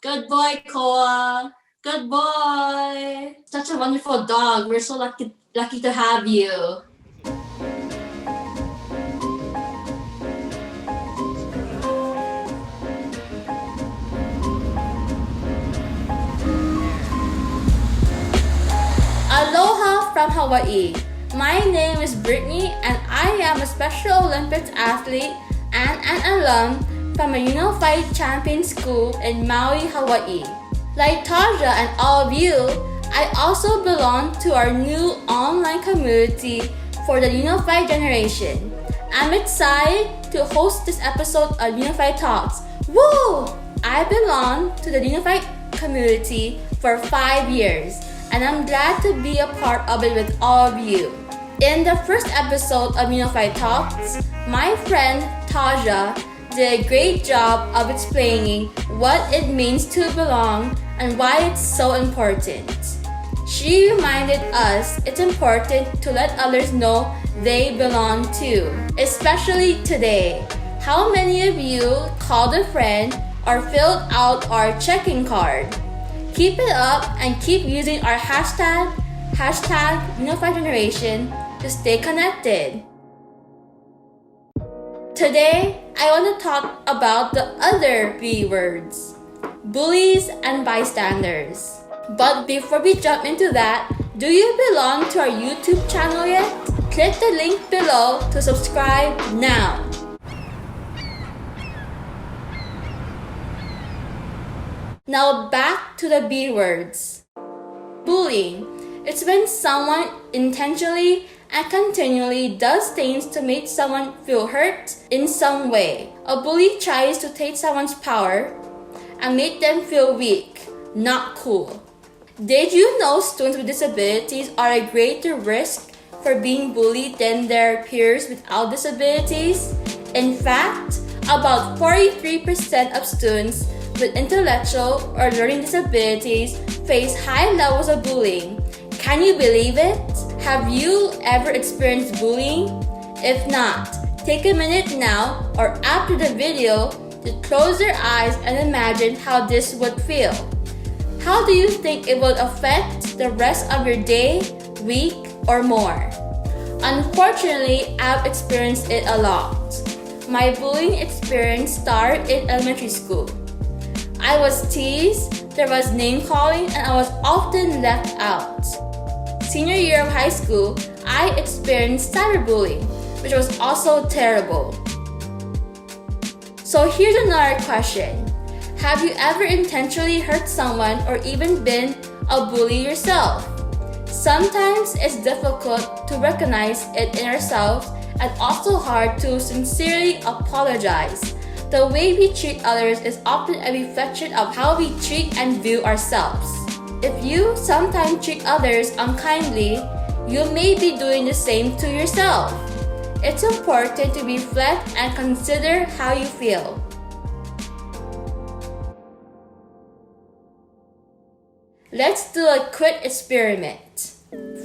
Good boy, Koa. Good boy. Such a wonderful dog. We're so lucky to have you. Aloha from Hawaii. My name is Britney and I am a Special Olympics athlete and an alum from a Unified Champion School in Maui, Hawaii. Like Taja and all of you, I also belong to our new online community for the Unified Generation. I'm excited to host this episode of Unified Talks. Woo! I belong to the Unified community for 5 years, and I'm glad to be a part of it with all of you. In the first episode of Unified Talks, my friend Taja did a great job of explaining what it means to belong and why it's so important. She reminded us it's important to let others know they belong too, especially today. How many of you called a friend or filled out our checking card? Keep it up and keep using our hashtag Unified Generation to stay connected. Today, I want to talk about the other B words, bullies and bystanders. But before we jump into that, do you belong to our YouTube channel yet? Click the link below to subscribe now. Now back to the B words. Bullying. It's when someone intentionally and continually does things to make someone feel hurt in some way. A bully tries to take someone's power and make them feel weak, not cool. Did you know students with disabilities are at greater risk for being bullied than their peers without disabilities? In fact, about 43% of students with intellectual or learning disabilities face high levels of bullying. Can you believe it? Have you ever experienced bullying? If not, take a minute now or after the video to close your eyes and imagine how this would feel. How do you think it will affect the rest of your day, week, or more? Unfortunately, I've experienced it a lot. My bullying experience started in elementary school. I was teased, there was name calling, and I was often left out. Senior year of high school, I experienced cyberbullying, which was also terrible. So here's another question. Have you ever intentionally hurt someone or even been a bully yourself? Sometimes it's difficult to recognize it in ourselves and also hard to sincerely apologize. The way we treat others is often a reflection of how we treat and view ourselves. If you sometimes treat others unkindly, you may be doing the same to yourself. It's important to reflect and consider how you feel. Let's do a quick experiment.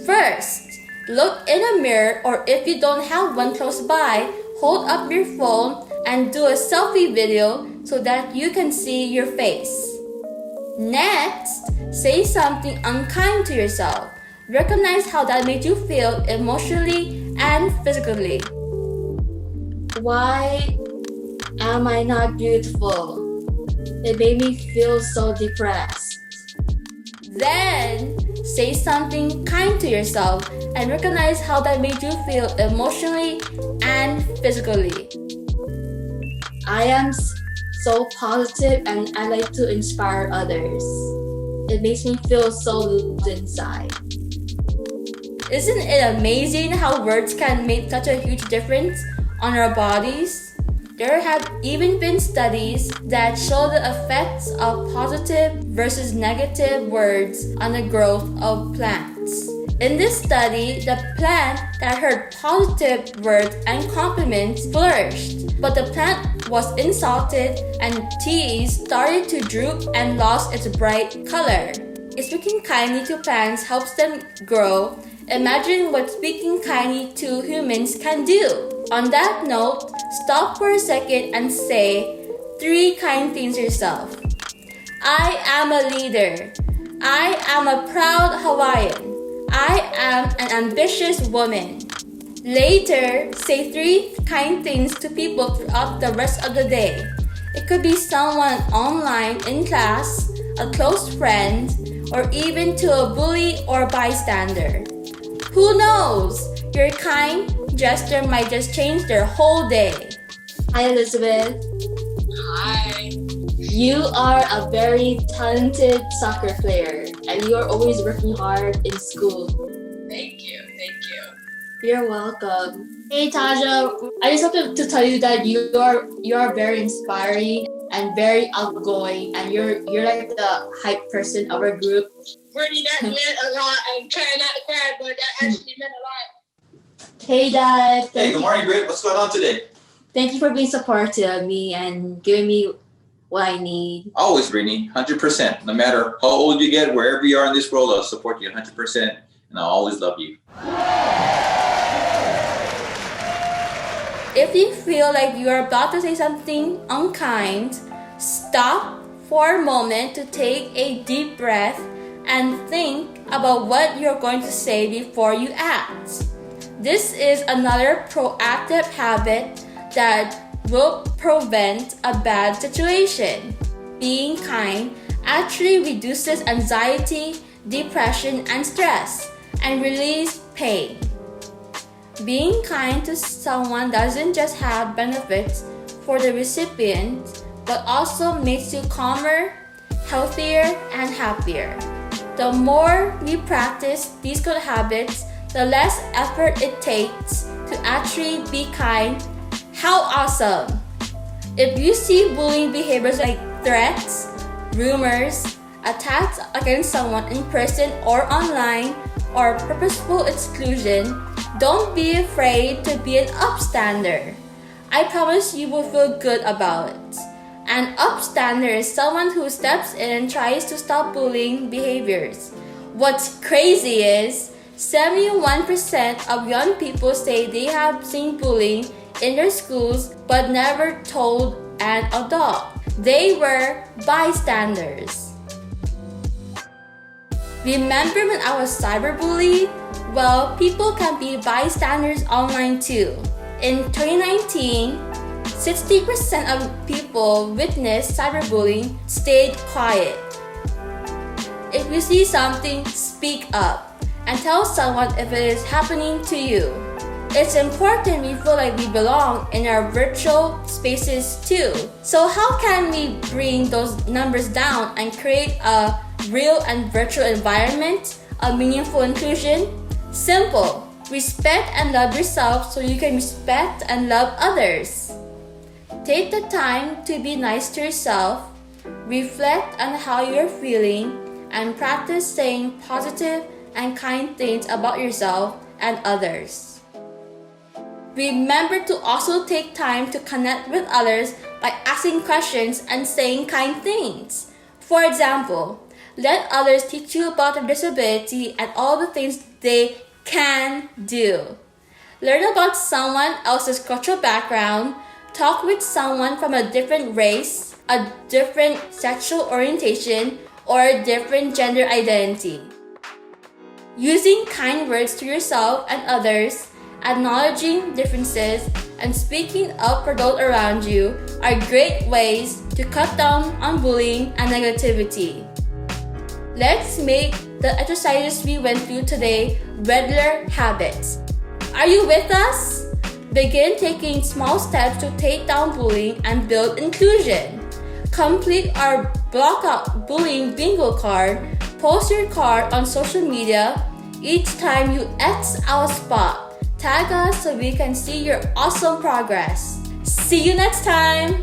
First, look in a mirror, or if you don't have one close by, hold up your phone and do a selfie video so that you can see your face. Next, say something unkind to yourself. Recognize how that made you feel emotionally and physically. Why am I not beautiful? It made me feel so depressed. Then, say something kind to yourself and recognize how that made you feel emotionally and physically. I am so positive and I like to inspire others. It makes me feel so good inside. Isn't it amazing how words can make such a huge difference on our bodies? There have even been studies that show the effects of positive versus negative words on the growth of plants. In this study, the plant that heard positive words and compliments flourished, but the plant was insulted and teased started to droop and lost its bright color. If speaking kindly to plants helps them grow, imagine what speaking kindly to humans can do. On that note, stop for a second and say 3 kind things to yourself. I am a leader. I am a proud Hawaiian. I am an ambitious woman. Later, say 3 kind things to people throughout the rest of the day. It could be someone online in class, a close friend, or even to a bully or bystander. Who knows? Your kind gesture might just change their whole day. Hi, Elizabeth. Hi. You are a very talented soccer player and you are always working hard in school. Thank you. You're welcome. Hey Taja, I just have to tell you that you are very inspiring and very outgoing, and you're like the hype person of our group. Brittany, that meant a lot. I'm trying not to cry, but that actually meant a lot. Hey Dad. Hey, good morning, Britt. What's going on today? Thank you for being supportive of me and giving me what I need. Always, Britney, 100%. No matter how old you get, wherever you are in this world, I'll support you 100%, and I'll always love you. If you feel like you are about to say something unkind, stop for a moment to take a deep breath and think about what you're going to say before you act. This is another proactive habit that will prevent a bad situation. Being kind actually reduces anxiety, depression, and stress, and release pain. Being kind to someone doesn't just have benefits for the recipient, but also makes you calmer, healthier, and happier. The more we practice these good habits, the less effort it takes to actually be kind. How awesome! If you see bullying behaviors like threats, rumors, attacks against someone in person or online, or purposeful exclusion, don't be afraid to be an upstander. I promise you will feel good about it. An upstander is someone who steps in and tries to stop bullying behaviors. What's crazy is 71% of young people say they have seen bullying in their schools but never told an adult. They were bystanders. Remember when I was cyberbullied? Well, people can be bystanders online too. In 2019, 60% of people witnessed cyberbullying stayed quiet. If you see something, speak up and tell someone if it is happening to you. It's important we feel like we belong in our virtual spaces too. So how can we bring those numbers down and create a real and virtual environment of meaningful inclusion? Simple. Respect and love yourself so you can respect and love others. Take the time to be nice to yourself, reflect on how you're feeling, and practice saying positive and kind things about yourself and others. Remember to also take time to connect with others by asking questions and saying kind things. For example, let others teach you about their disability and all the things they can do. Learn about someone else's cultural background. Talk with someone from a different race, a different sexual orientation, or a different gender identity. Using kind words to yourself and others, acknowledging differences, and speaking up for those around you are great ways to cut down on bullying and negativity. Let's make the exercises we went through today regular habits. Are you with us? Begin taking small steps to take down bullying and build inclusion. Complete our Block Out Bullying bingo card. Post your card on social media. Each time you X our spot, tag us so we can see your awesome progress. See you next time!